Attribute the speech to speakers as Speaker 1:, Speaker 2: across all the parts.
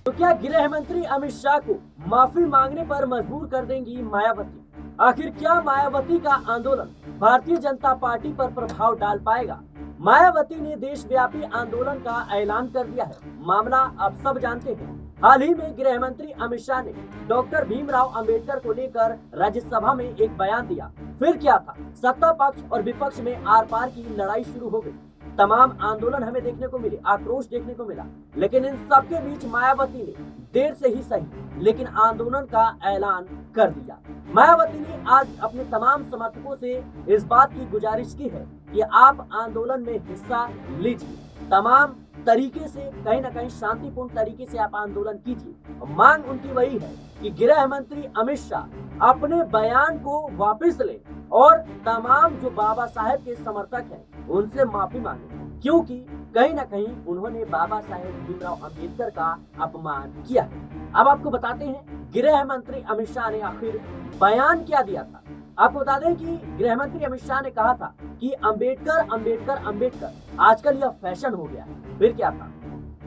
Speaker 1: तो क्या गृह मंत्री अमित शाह को माफी मांगने पर मजबूर कर देंगी मायावती? आखिर क्या मायावती का आंदोलन भारतीय जनता पार्टी पर प्रभाव डाल पाएगा? मायावती ने देशव्यापी आंदोलन का ऐलान कर दिया है। मामला आप सब जानते हैं। हाल ही में गृह मंत्री अमित शाह ने डॉक्टर भीमराव अंबेडकर को लेकर राज्यसभा में एक बयान दिया। फिर क्या था, सत्ता पक्ष और विपक्ष में आर पार की लड़ाई शुरू हो गई। तमाम आंदोलन हमें देखने को मिले, आक्रोश देखने को मिला, लेकिन इन सबके बीच मायावती ने देर से ही सही लेकिन आंदोलन का ऐलान कर दिया। मायावती ने आज अपने तमाम समर्थकों से इस बात की गुजारिश की है कि आप आंदोलन में हिस्सा लीजिए, तमाम तरीके से कहीं न कहीं शांतिपूर्ण तरीके से आप आंदोलन कीजिए। मांग उनकी वही है कि गृह मंत्री अमित शाह अपने बयान को वापस ले और तमाम जो बाबा साहेब के समर्थक हैं उनसे माफी मांगे, क्योंकि कहीं न कहीं उन्होंने बाबा साहेब भीमराव अंबेडकर का अपमान किया है। अब आपको बताते हैं गृह मंत्री अमित शाह ने आखिर बयान क्या दिया था। आपको बता दें कि गृह मंत्री अमित शाह ने कहा था कि अंबेडकर अंबेडकर अंबेडकर आजकल यह फैशन हो गया है। फिर क्या था,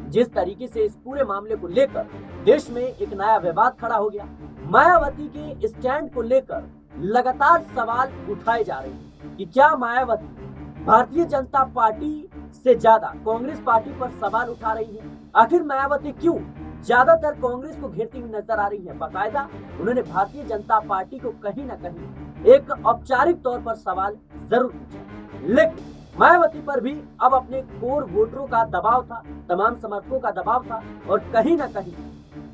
Speaker 1: जिस तरीके से इस पूरे मामले को लेकर देश में एक नया विवाद खड़ा हो गया, मायावती के स्टैंड को लेकर लगातार सवाल उठाए जा रहे हैं कि क्या मायावती भारतीय जनता पार्टी से ज्यादा कांग्रेस पार्टी पर सवाल उठा रही है। आखिर मायावती क्यों ज्यादातर कांग्रेस को घेरती हुई नजर आ रही है। बाकायदा उन्होंने भारतीय जनता पार्टी को कहीं न कहीं एक औपचारिक तौर पर सवाल जरूर पूछा, लेकिन मायावती पर भी अब अपने कोर वोटरों का दबाव था, तमाम समर्थकों का दबाव था, और कहीं न कहीं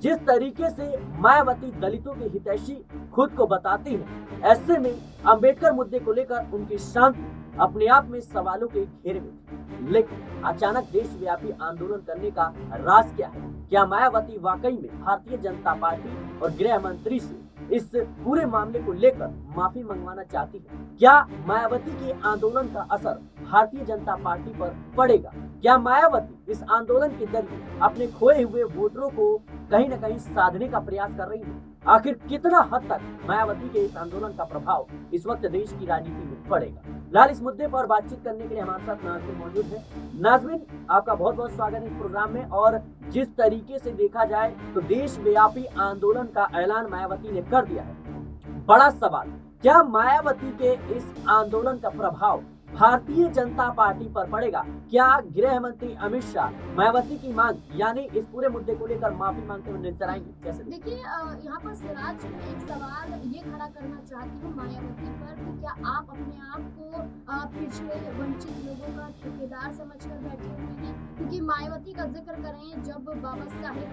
Speaker 1: जिस तरीके से मायावती दलितों के हितैषी खुद को बताती है, ऐसे में अंबेडकर मुद्दे को लेकर उनकी शांति अपने आप में सवालों के घेरे में थी। लेकिन अचानक देशव्यापी आंदोलन करने का राज क्या है? क्या मायावती वाकई में भारतीय जनता पार्टी और गृह मंत्री से इस पूरे मामले को लेकर माफी मंगवाना चाहती है? क्या मायावती के आंदोलन का असर भारतीय जनता पार्टी पर पड़ेगा? क्या मायावती इस आंदोलन के जरिए अपने खोए हुए वोटरों को कहीं न कहीं साधने का प्रयास कर रही है? आखिर कितना हद तक मायावती के इस आंदोलन का प्रभाव इस वक्त देश की राजनीति में पड़ेगा? फिलहाल इस मुद्दे पर बातचीत करने के लिए हमारे साथ नाज़मीन मौजूद है। नाज़मीन, आपका बहुत बहुत स्वागत है इस प्रोग्राम में। और जिस तरीके से देखा जाए तो देशव्यापी आंदोलन का ऐलान मायावती ने कर दिया है। बड़ा सवाल, क्या मायावती के इस आंदोलन का प्रभाव भारतीय जनता पार्टी पर पड़ेगा? क्या गृह मंत्री अमित शाह मायावती की मांग यानी इस पूरे मुद्दे को लेकर माफी मांगते हुए नजर आएंगे? कैसे?
Speaker 2: देखिए, यहाँ पर सिराज में एक सवाल ये खड़ा करना चाहती हूँ मायावती पर कि क्या आप अपने आप को पिछड़े वंचित लोगों का ठेकेदार समझकर बैठे हुए हैं? क्योंकि मायावती का जिक्र करें, जब बाबा साहेब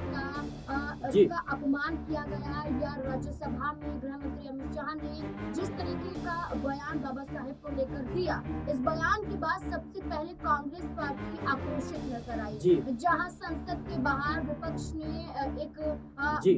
Speaker 2: का अपमान किया गया या राज्यसभा में गृह मंत्री अमित शाह ने जिस तरीके का बयान बाबा साहेब को लेकर दिया, इस बयान के बाद सबसे पहले कांग्रेस पार्टी आक्रोशित नजर आई, जहां संसद के बाहर विपक्ष ने एक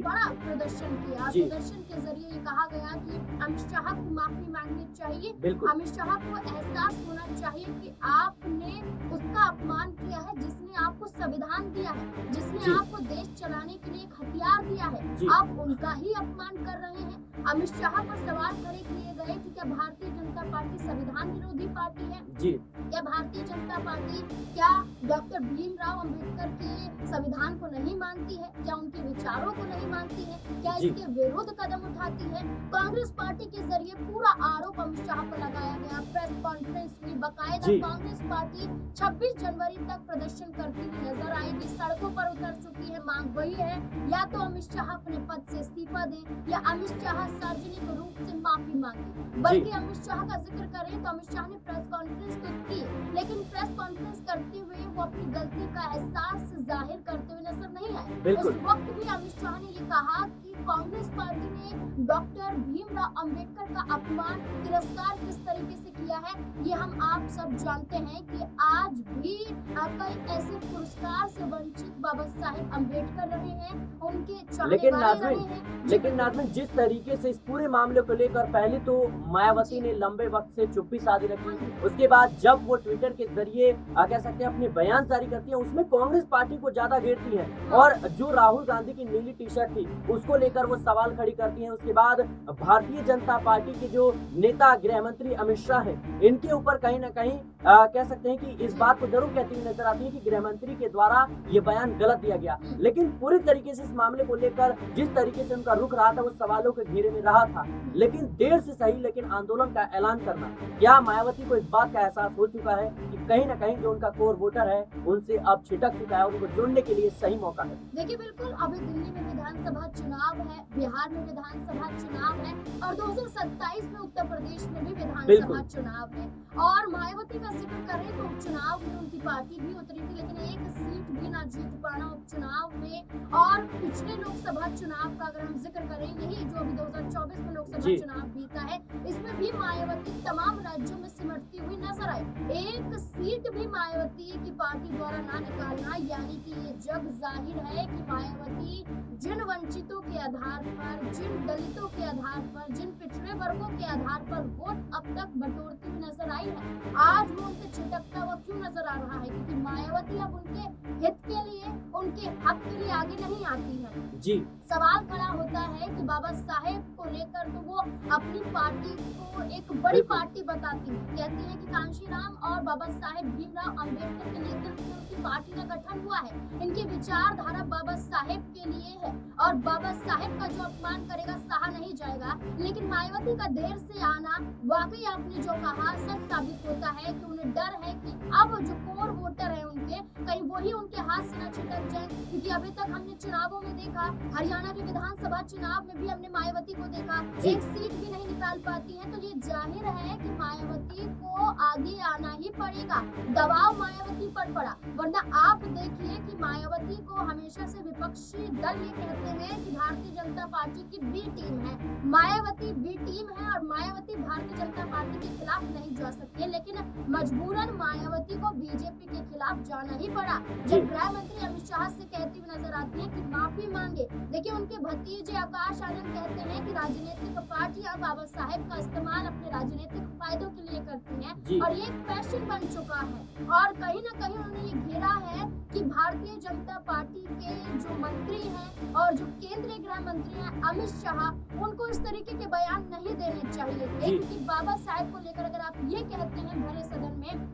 Speaker 2: बड़ा प्रदर्शन किया। प्रदर्शन के जरिए ये कहा गया कि अमित शाह को माफी मांगनी चाहिए, अमित शाह को एहसास होना चाहिए कि आपने उसका अपमान किया है जिसने आपको संविधान दिया है, जिसने आपको देश चलाने के लिए एक हथियार दिया है, आप उनका ही अपमान कर रहे हैं। अमित शाह पर सवाल खड़े किए गए कि क्या भारतीय जनता पार्टी संविधान विरोधी पार्टी है? क्या भारतीय जनता पार्टी क्या डॉक्टर भीमराव अंबेडकर के संविधान को नहीं मानती है? क्या उनके विचारों को नहीं मानती है? क्या इसके विरुद्ध कदम उठाती है? कांग्रेस पार्टी के जरिए पूरा आरोप अमित शाह पर लगाया गया। प्रेस कॉन्फ्रेंस में बकायदा कांग्रेस पार्टी 26 जनवरी तक प्रदर्शन करती हुई नजर आएगी, सड़कों पर उतर चुकी है। मांग वही है, या तो अमित शाह अपने पद से इस्तीफा दें या अमित शाह सार्वजनिक रूप से माफी मांगे। बल्कि अमित शाह का जिक्र करें तो अमित शाह ने प्रेस कॉन्फ्रेंस तो की, लेकिन प्रेस कॉन्फ्रेंस करते हुए वो अपनी गलती का एहसास जाहिर करते हुए नजर नहीं आए। उस वक्त भी अमित शाह ने ये कहा कि कांग्रेस पार्टी ने डॉक्टर भीमराव अंबेडकर का अपमान, तिरस्कार किस तरीके से किया है ये हम आप सब जानते हैं कि आज भी कई ऐसे पुरस्कार से वंचित बाबा साहेब अंबेडकर रहे हैं, उनके चाहने वाले रहे हैं।
Speaker 1: लेकिन नाज़मीन, जिस तरीके से इस पूरे मामले को लेकर पहले तो मायावती ने लंबे वक्त से चुप्पी साधी रखी, उसके बाद जब वो ट्विटर के जरिए कह सकते हैं अपने बयान जारी करती है, उसमें कांग्रेस पार्टी को ज्यादा घेरती है। और जो राहुल गांधी की नीली टी शर्ट थी उसको लेकर लेकर वो सवाल खड़ी करती हैं। उसके बाद भारतीय जनता पार्टी के जो नेता गृह मंत्री अमित शाह है, इनके ऊपर कहीं ना कहीं कह सकते हैं कि इस बात को जरूर कहती हुई नजर आती है कि गृह मंत्री के द्वारा ये बयान गलत दिया गया। लेकिन पूरी तरीके से इस मामले को लेकर जिस तरीके से उनका रुख रहा था वो सवालों के घेरे में रहा था, लेकिन देर से सही लेकिन आंदोलन का ऐलान करना, क्या मायावती को इस बात का एहसास हो चुका है कि कहीं ना कहीं जो उनका कोर वोटर है उनसे अब छिटक चुका है और उनको जोड़ने के लिए सही मौका है?
Speaker 2: देखिए बिल्कुल, अभी दिल्ली में विधानसभा चुनाव है, बिहार में विधानसभा चुनाव है और 2027 में उत्तर प्रदेश में भी विधानसभा चुनाव है। और मायावती का जिक्र करें तो उपचुनाव में उनकी पार्टी भी उतरी थी, लेकिन एक सीट भी ना जीत पाना उपचुनाव में। और पिछले लोकसभा चुनाव का अगर हम जिक्र करें, यही जो अभी 2024 में लोकसभा चुनाव बीता है, इसमें भी मायावती तमाम राज्यों में सिमटती हुई नजर आई। एक सीट भी मायावती की पार्टी द्वारा ना निकालना, यानी कि ये जग जाहिर है कि मायावती जिन वंचितों के आधार पर, जिन दलितों के आधार पर, जिन पिछड़े वर्गों के आधार पर वोट अब तक बटोरती हुई नजर आई है, आज वो उनसे छिटकता हुआ क्यों नजर आ रहा है? क्योंकि मायावती अब उनके हित के लिए, उनके हक के लिए आगे नहीं आती है।
Speaker 1: जी,
Speaker 2: सवाल खड़ा होता है कि बाबा साहेब को लेकर तो वो अपनी पार्टी को एक बड़ी पार्टी बताती है, कहती है कि कांशीराम और बाबा साहेब भीमराव अंबेडकर के नेतृत्व में उनकी पार्टी का गठन हुआ है, इनकी विचारधारा बाबा साहेब के लिए है और बाबा साहेब का जो अपमान करेगा सहा नहीं जाएगा। लेकिन मायावती का देर से आना, वाकई आपने जो कहा, सच साबित होता है कि उन्हें डर है कि अब जो कोर वोटर है उनके, कहीं वही उनके हाथ से न छिटक जाए। क्योंकि अभी तक हमने चुनावों में देखा, हरियाणा के विधानसभा चुनाव में भी हमने मायावती को देखा, एक सीट भी नहीं निकाल पाती है। तो ये जाहिर है कि मायावती को आगे आना ही पड़ेगा, दबाव मायावती पर पड़ा। वरना आप देखिए कि मायावती को हमेशा से विपक्षी दल ये कहते हैं कि भारतीय जनता पार्टी की बी टीम है, मायावती बी टीम है और मायावती भारतीय जनता पार्टी के खिलाफ नहीं जा सकती है। लेकिन मजबूरन मायावती को बीजेपी के खिलाफ जाना ही पड़ा, जब गृह मंत्री अमित शाह से कहती हुई नजर आती है कि माफी मांगे। देखिए, उनके भतीजे आकाश आनंद कहते हैं कि राजनीतिक पार्टियां बाबा साहेब का इस्तेमाल अपने राजनीतिक फायदों के लिए करती हैं और ये एक फैशन बन चुका है। और कहीं ना कहीं उन्होंने ये घेरा है कि भारतीय जनता पार्टी के जो मंत्री हैं और जो केंद्रीय गृह मंत्री हैं अमित शाह, उनको इस तरीके के बयान नहीं देने चाहिए थे। क्योंकि बाबा साहेब को लेकर अगर आप ये कहते हैं भरे सदन में,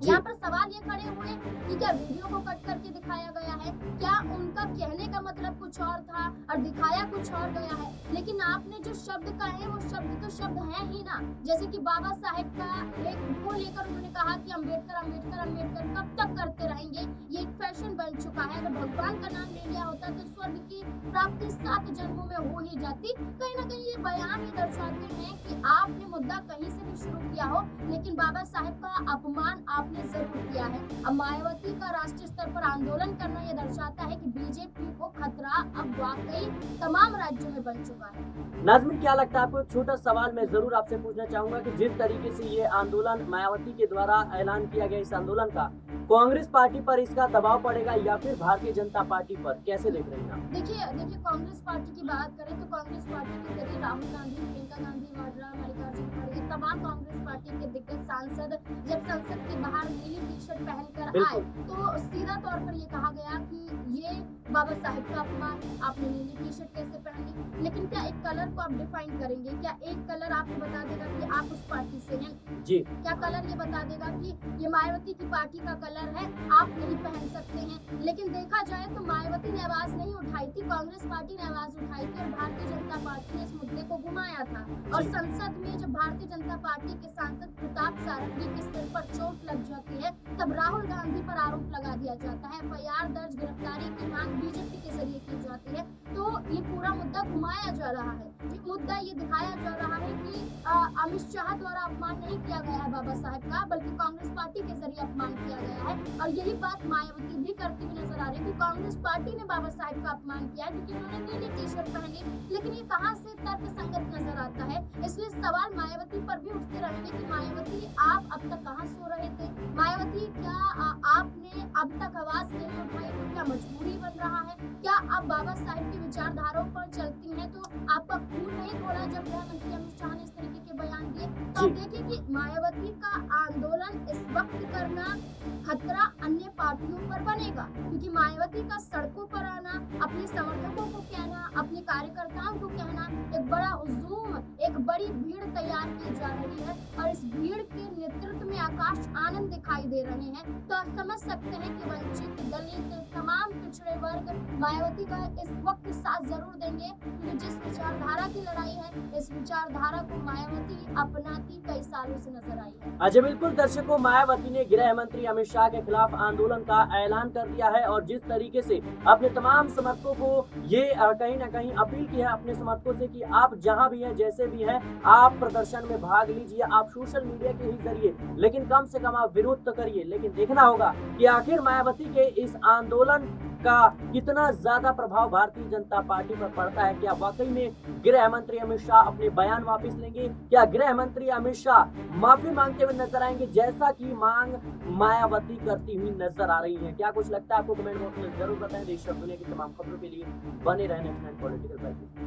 Speaker 2: यहाँ पर सवाल ये खड़े हुए कि क्या वीडियो को कट करके दिखाया गया है, क्या उनका कहने का मतलब कुछ और था और दिखाया कुछ और गया है। लेकिन आपने जो शब्द कहे वो शब्द तो शब्द है ही ना। जैसे कि बाबा साहेब का को लेकर उन्होंने कहा कि अंबेडकर अंबेडकर अंबेडकर कब तक करते रहेंगे, ये एक फैशन बन चुका है। अगर भगवान का नाम ले लिया होता तो स्वर्ग की प्राप्ति 7 जन्मों में हो ही जाती। कहीं ना कहीं ये बयान ये दर्शाते हैं कि आपने मुद्दा कहीं से भी शुरू किया हो, लेकिन बाबा साहेब का अपमान आपने जरूर किया है। अब मायावती का राष्ट्रीय स्तर पर आंदोलन करना यह दर्शाता है कि बीजेपी को खतरा अब वाकई तमाम राज्यों में बन चुका है।
Speaker 1: नाज़मीन, क्या लगता है आपको? एक छोटा सवाल मैं जरूर आपसे पूछना चाहूंगा कि जिस तरीके से ये आंदोलन मायावती के द्वारा ऐलान किया गया, इस आंदोलन का कांग्रेस पार्टी पर इसका दबाव पड़ेगा या फिर भारतीय जनता पार्टी पर, कैसे देख रहे हैं आप?
Speaker 2: देखिए कांग्रेस पार्टी की बात करें तो कांग्रेस पार्टी के जरिए राहुल गांधी, प्रियंका गांधी वाड्रा, मल्लिकार्जुन खड़गे, तमाम कांग्रेस पार्टी के दिग्गज सांसद जब संसद के बाहर नीली टी शर्ट पहनकर आए तो सीधा तौर पर ये कहा गया कि ये बाबा साहेब का अपमान, आपने नीली टी शर्ट कैसे पहनी। लेकिन क्या एक कलर को आप डिफाइन करेंगे? क्या एक कलर आपको बता देगा कि आप उस पार्टी से हैं?
Speaker 1: जी,
Speaker 2: क्या कलर ये बता देगा कि ये मायावती की पार्टी का कलर है, आप नहीं पहन सकते हैं? लेकिन देखा जाए तो मायावती ने आवाज नहीं उठाई थी, कांग्रेस पार्टी ने आवाज उठाई थी और भारतीय जनता पार्टी ने इस मुद्दे को घुमाया था। और संसद में जब भारतीय जनता पार्टी के सांसद प्रताप सारंगी के सिर पर चोट लग जाती है, तब राहुल गांधी पर आरोप लगा दिया जाता है, FIR दर्ज, गिरफ्तारी की मांग बीजेपी के जरिए की जाती है। तो ये पूरा मुद्दा घुमाया जा रहा है। ये मुद्दा ये दिखाया जा रहा है कि अमित शाह द्वारा अपमान नहीं किया गया है बाबा साहेब का, बल्कि कांग्रेस पार्टी के जरिए अपमान किया गया है। और यही बात मायावती भी करती हुई नजर आ रही है कि कांग्रेस पार्टी ने बाबा साहेब का अपमान किया है क्योंकि उन्होंने नीली टी शर्ट पहनी। लेकिन ये कहाँ से तर्क संगत नजर आता है? इसलिए सवाल मायावती पर भी उठते रहेंगे कि मायावती आप अब तक कहाँ सो रहे थे? मायावती क्या आपने अब तक आवाज नहीं उठाई तो क्या मजबूरी बन रहा है? क्या आप बाबा साहेब की विचारधाराओं पर चलती हैं तो आपका खून नहीं खोला जब गृह मंत्री अमित शाह ने इस तरीके के बयान दिए? तो आप देखिए कि मायावती का आंदोलन इस वक्त करना खतरा अन्य पार्टियों पर बनेगा, क्योंकि मायावती का सड़कों पर आना, अपने समर्थकों को कहना, अपने कार्यकर्ताओं को कहना, एक बड़ा हुजूम, एक बड़ी भीड़ तैयार की जा रही है और इस भीड़ के नेतृत्व में आकाश आनंद दिखाई दे रहे हैं। तो आप समझ सकते हैं कि वंचित, दलित, तमाम पिछड़े वर्ग मायावती का इस वक्त साथ जरूर देंगे, क्योंकि जिस विचारधारा की लड़ाई है, इस विचारधारा को मायावती अपनाती कई सालों से नजर आई है।
Speaker 1: अच्छा, बिल्कुल दर्शकों, मायावती ने गृह मंत्री अमित शाह के खिलाफ आंदोलन का ऐलान कर दिया है और जिस तरीके से अपने तमाम समर्थकों को ये कहीं ना कहीं अपील की है अपने समर्थकों से कि आप जहां भी हैं, जैसे भी हैं, आप प्रदर्शन में भाग लीजिए, आप सोशल मीडिया के ही जरिए, लेकिन कम से कम आप विरोध तो करिए। लेकिन देखना होगा कि आखिर मायावती के इस आंदोलन का कितना ज्यादा प्रभाव भारतीय जनता पार्टी पर पड़ता है। क्या वाकई में गृह मंत्री अमित शाह अपने बयान वापस लेंगे? क्या गृह मंत्री अमित शाह माफी मांगते हुए नजर आएंगे, जैसा कि मांग मायावती करती हुई नजर आ रही है? क्या कुछ लगता है आपको? कमेंट बॉक्स में जरूर बताएं। देश और दुनिया की तमाम खबरों के लिए बने रहने पॉलिटिकल।